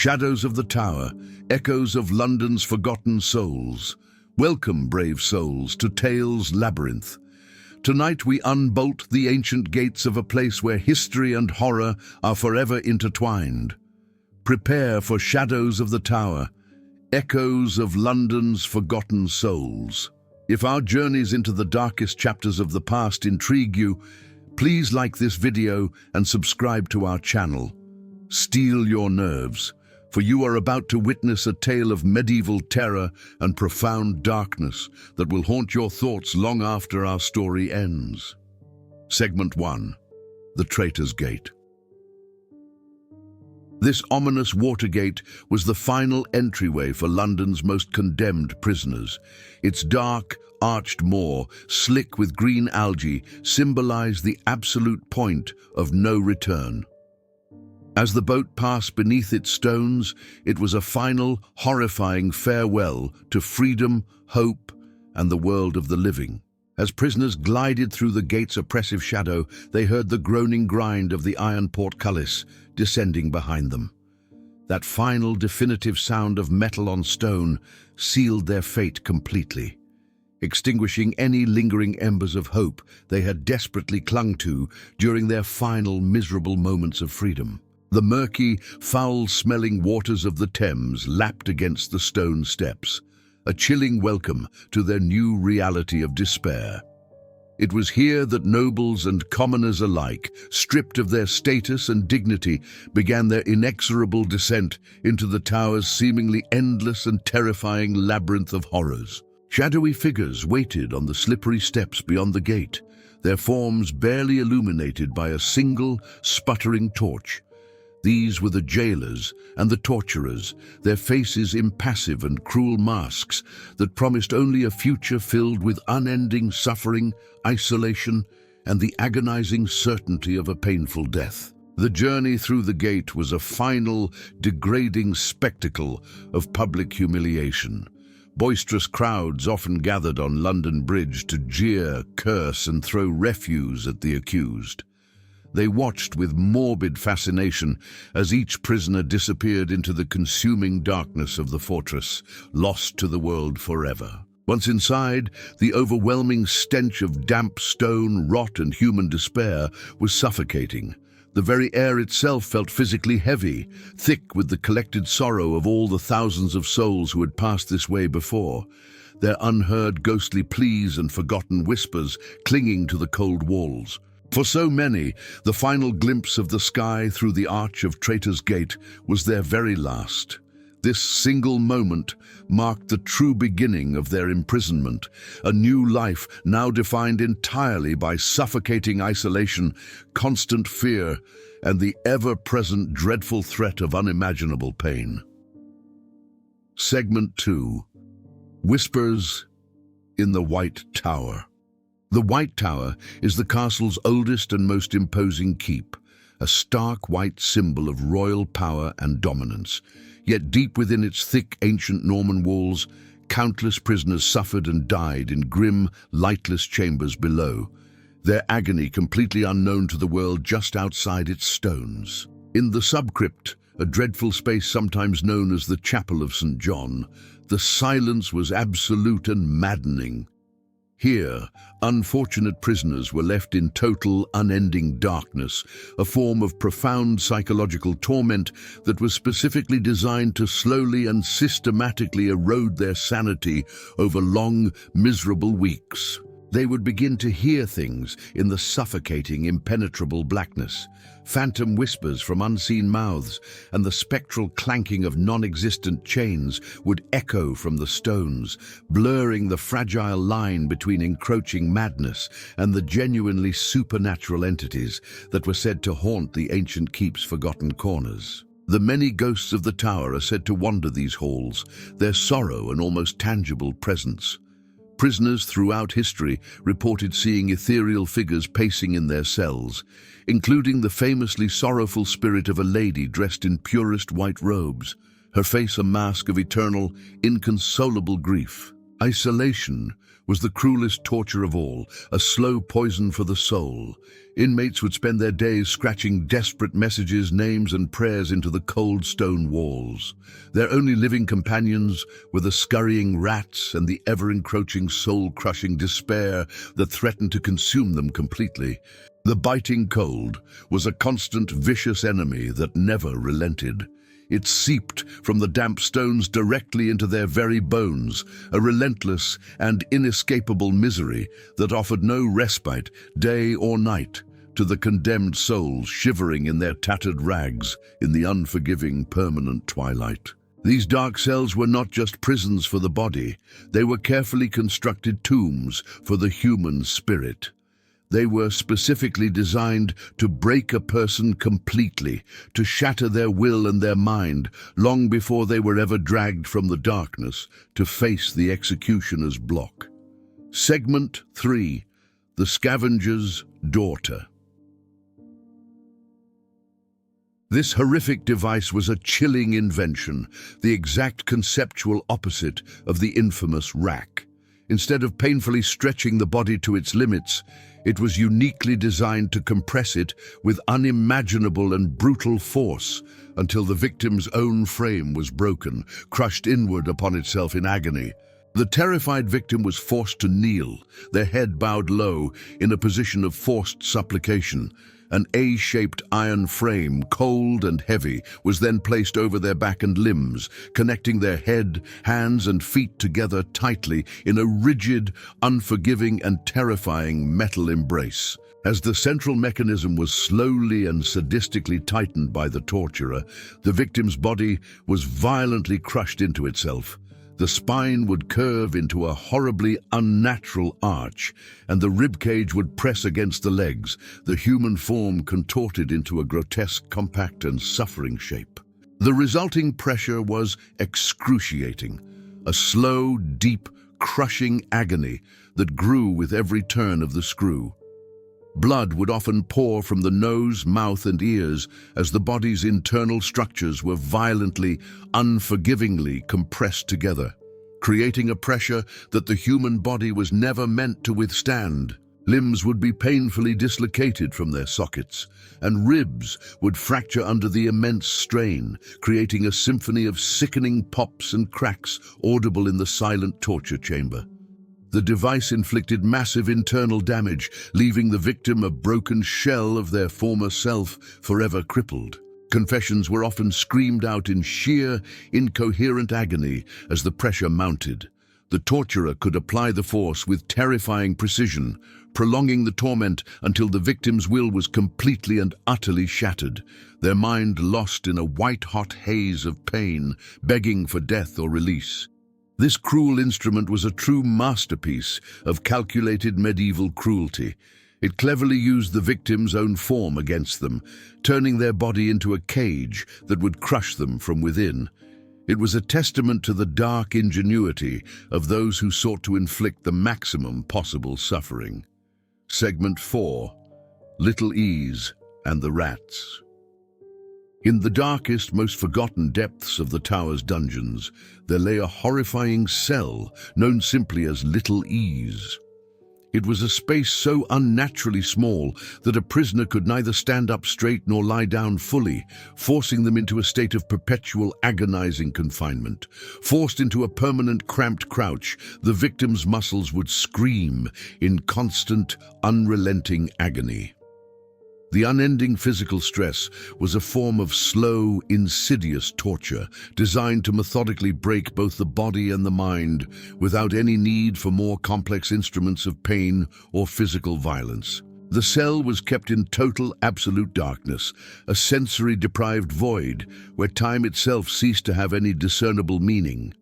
Shadows of the Tower, echoes of London's forgotten souls. Welcome, brave souls, to Tales Labyrinth. Tonight we unbolt the ancient gates of a place where history and horror are forever intertwined. Prepare for Shadows of the Tower, echoes of London's forgotten souls. If our journeys into the darkest chapters of the past intrigue you, please like this video and subscribe to our channel. Steel your nerves, for you are about to witness a tale of medieval terror and profound darkness that will haunt your thoughts long after our story ends. Segment 1. The Traitor's Gate. This ominous Watergate was the final entryway for London's most condemned prisoners. Its dark, arched moor, slick with green algae, symbolized the absolute point of no return. As the boat passed beneath its stones, it was a final, horrifying farewell to freedom, hope, and the world of the living. As prisoners glided through the gate's oppressive shadow, they heard the groaning grind of the iron portcullis descending behind them. That final, definitive sound of metal on stone sealed their fate completely, extinguishing any lingering embers of hope they had desperately clung to during their final, miserable moments of freedom. The murky, foul-smelling waters of the Thames lapped against the stone steps, a chilling welcome to their new reality of despair. It was here that nobles and commoners alike, stripped of their status and dignity, began their inexorable descent into the tower's seemingly endless and terrifying labyrinth of horrors. Shadowy figures waited on the slippery steps beyond the gate, their forms barely illuminated by a single, sputtering torch. These were the jailers and the torturers, their faces impassive and cruel masks that promised only a future filled with unending suffering, isolation, and the agonizing certainty of a painful death. The journey through the gate was a final, degrading spectacle of public humiliation. Boisterous crowds often gathered on London Bridge to jeer, curse, and throw refuse at the accused. They watched with morbid fascination as each prisoner disappeared into the consuming darkness of the fortress, lost to the world forever. Once inside, the overwhelming stench of damp stone, rot, and human despair was suffocating. The very air itself felt physically heavy, thick with the collected sorrow of all the thousands of souls who had passed this way before, their unheard ghostly pleas and forgotten whispers clinging to the cold walls. For so many, the final glimpse of the sky through the arch of Traitor's Gate was their very last. This single moment marked the true beginning of their imprisonment, a new life now defined entirely by suffocating isolation, constant fear, and the ever-present dreadful threat of unimaginable pain. Segment 2. Whispers in the White Tower. The White Tower is the castle's oldest and most imposing keep, a stark white symbol of royal power and dominance. Yet deep within its thick, ancient Norman walls, countless prisoners suffered and died in grim, lightless chambers below, their agony completely unknown to the world just outside its stones. In the subcrypt, a dreadful space sometimes known as the Chapel of St. John, the silence was absolute and maddening. Here, unfortunate prisoners were left in total, unending darkness, a form of profound psychological torment that was specifically designed to slowly and systematically erode their sanity over long, miserable weeks. They would begin to hear things in the suffocating, impenetrable blackness, phantom whispers from unseen mouths, and the spectral clanking of non-existent chains would echo from the stones, blurring the fragile line between encroaching madness and the genuinely supernatural entities that were said to haunt the ancient keep's forgotten corners. The many ghosts of the tower are said to wander these halls, their sorrow an almost tangible presence. Prisoners throughout history reported seeing ethereal figures pacing in their cells, including the famously sorrowful spirit of a lady dressed in purest white robes, her face a mask of eternal, inconsolable grief. Isolation was the cruelest torture of all, a slow poison for the soul. Inmates would spend their days scratching desperate messages, names, and prayers into the cold stone walls. Their only living companions were the scurrying rats and the ever-encroaching soul-crushing despair that threatened to consume them completely. The biting cold was a constant, vicious enemy that never relented. It seeped from the damp stones directly into their very bones, a relentless and inescapable misery that offered no respite, day or night, to the condemned souls shivering in their tattered rags in the unforgiving, permanent twilight. These dark cells were not just prisons for the body, they were carefully constructed tombs for the human spirit. They were specifically designed to break a person completely, to shatter their will and their mind, long before they were ever dragged from the darkness to face the executioner's block. Segment 3. The Scavenger's Daughter. This horrific device was a chilling invention, the exact conceptual opposite of the infamous rack. Instead of painfully stretching the body to its limits, it was uniquely designed to compress it with unimaginable and brutal force until the victim's own frame was broken, crushed inward upon itself in agony. The terrified victim was forced to kneel, their head bowed low in a position of forced supplication. An A-shaped iron frame, cold and heavy, was then placed over their back and limbs, connecting their head, hands, and feet together tightly in a rigid, unforgiving, and terrifying metal embrace. As the central mechanism was slowly and sadistically tightened by the torturer, the victim's body was violently crushed into itself. The spine would curve into a horribly unnatural arch, and the ribcage would press against the legs, the human form contorted into a grotesque, compact, and suffering shape. The resulting pressure was excruciating, a slow, deep, crushing agony that grew with every turn of the screw. Blood would often pour from the nose, mouth, and ears as the body's internal structures were violently, unforgivingly compressed together, creating a pressure that the human body was never meant to withstand. Limbs would be painfully dislocated from their sockets, and ribs would fracture under the immense strain, creating a symphony of sickening pops and cracks audible in the silent torture chamber. The device inflicted massive internal damage, leaving the victim a broken shell of their former self, forever crippled. Confessions were often screamed out in sheer, incoherent agony as the pressure mounted. The torturer could apply the force with terrifying precision, prolonging the torment until the victim's will was completely and utterly shattered, their mind lost in a white-hot haze of pain, begging for death or release. This cruel instrument was a true masterpiece of calculated medieval cruelty. It cleverly used the victim's own form against them, turning their body into a cage that would crush them from within. It was a testament to the dark ingenuity of those who sought to inflict the maximum possible suffering. Segment 4. Little Ease and the Rats. In the darkest, most forgotten depths of the tower's dungeons, there lay a horrifying cell known simply as Little Ease. It was a space so unnaturally small that a prisoner could neither stand up straight nor lie down fully, forcing them into a state of perpetual agonizing confinement. Forced into a permanent cramped crouch, the victim's muscles would scream in constant, unrelenting agony. The unending physical stress was a form of slow, insidious torture designed to methodically break both the body and the mind without any need for more complex instruments of pain or physical violence. The cell was kept in total, absolute darkness, a sensory-deprived void where time itself ceased to have any discernible meaning.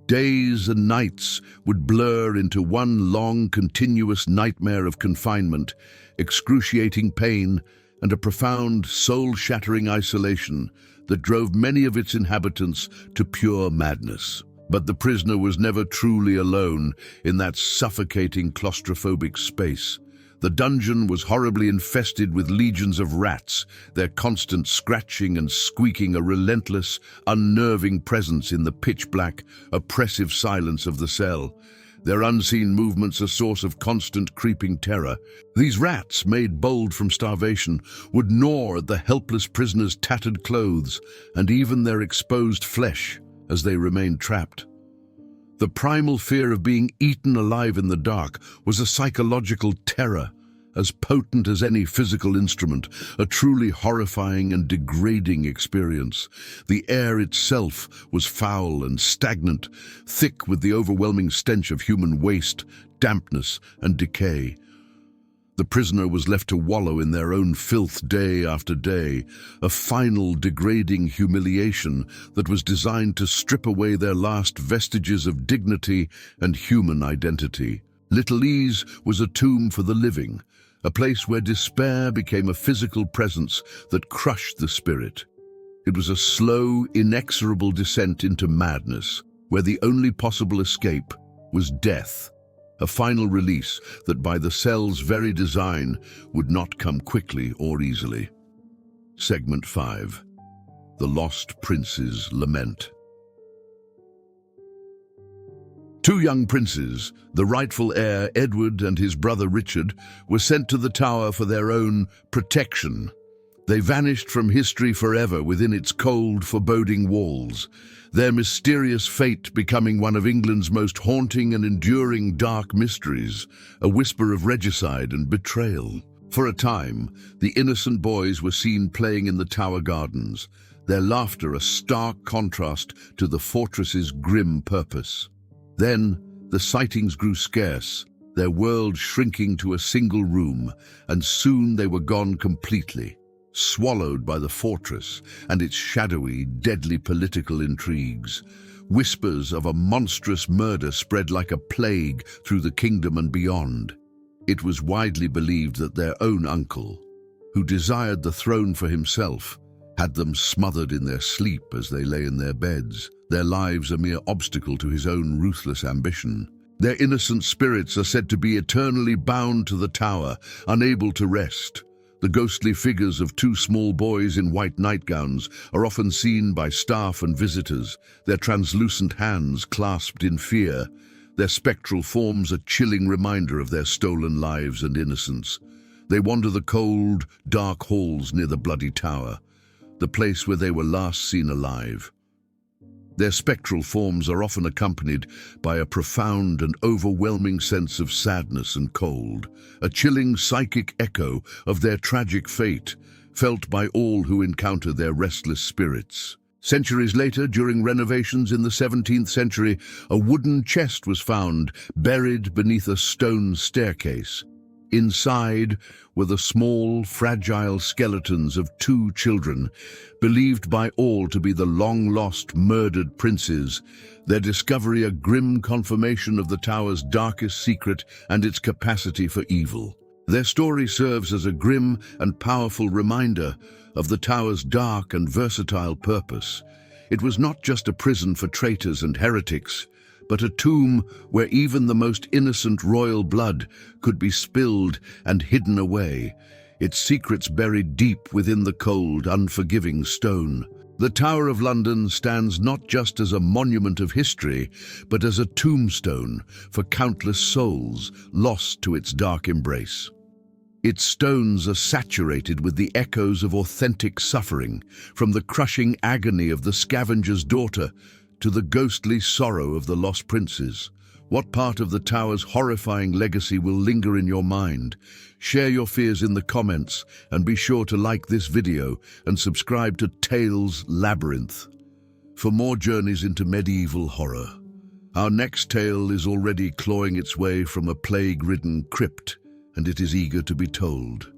Days and nights would blur into one long, continuous nightmare of confinement, excruciating pain, and a profound, soul-shattering isolation that drove many of its inhabitants to pure madness. But the prisoner was never truly alone in that suffocating, claustrophobic space. The dungeon was horribly infested with legions of rats, their constant scratching and squeaking a relentless, unnerving presence in the pitch-black, oppressive silence of the cell. Their unseen movements a source of constant creeping terror. These rats, made bold from starvation, would gnaw at the helpless prisoners' tattered clothes and even their exposed flesh as they remained trapped. The primal fear of being eaten alive in the dark was a psychological terror, as potent as any physical instrument, a truly horrifying and degrading experience. The air itself was foul and stagnant, thick with the overwhelming stench of human waste, dampness, and decay. The prisoner was left to wallow in their own filth day after day, a final degrading humiliation that was designed to strip away their last vestiges of dignity and human identity. Lightless was a tomb for the living, a place where despair became a physical presence that crushed the spirit. It was a slow, inexorable descent into madness, where the only possible escape was death, a final release that by the cell's very design would not come quickly or easily. Segment 5. The Lost Prince's Lament. Two young princes, the rightful heir Edward and his brother Richard, were sent to the tower for their own protection. They vanished from history forever within its cold, foreboding walls, their mysterious fate becoming one of England's most haunting and enduring dark mysteries, a whisper of regicide and betrayal. For a time, the innocent boys were seen playing in the tower gardens, their laughter a stark contrast to the fortress's grim purpose. Then, the sightings grew scarce, their world shrinking to a single room, and soon they were gone completely, swallowed by the fortress and its shadowy, deadly political intrigues. Whispers of a monstrous murder spread like a plague through the kingdom and beyond. It was widely believed that their own uncle, who desired the throne for himself, had them smothered in their sleep as they lay in their beds, their lives a mere obstacle to his own ruthless ambition. Their innocent spirits are said to be eternally bound to the tower, unable to rest. The ghostly figures of two small boys in white nightgowns are often seen by staff and visitors, their translucent hands clasped in fear, their spectral forms a chilling reminder of their stolen lives and innocence. They wander the cold, dark halls near the bloody tower, the place where they were last seen alive. Their spectral forms are often accompanied by a profound and overwhelming sense of sadness and cold, a chilling psychic echo of their tragic fate, felt by all who encounter their restless spirits. Centuries later, during renovations in the 17th century, a wooden chest was found, buried beneath a stone staircase. Inside were the small, fragile skeletons of two children, believed by all to be the long-lost, murdered princes, their discovery a grim confirmation of the tower's darkest secret and its capacity for evil. Their story serves as a grim and powerful reminder of the tower's dark and versatile purpose. It was not just a prison for traitors and heretics, but a tomb where even the most innocent royal blood could be spilled and hidden away, its secrets buried deep within the cold, unforgiving stone. The Tower of London stands not just as a monument of history, but as a tombstone for countless souls lost to its dark embrace. Its stones are saturated with the echoes of authentic suffering, from the crushing agony of the scavenger's daughter to the ghostly sorrow of the lost princes. What part of the tower's horrifying legacy will linger in your mind? Share your fears in the comments, and be sure to like this video and subscribe to Tales Labyrinth for more journeys into medieval horror. Our next tale is already clawing its way from a plague-ridden crypt, and it is eager to be told.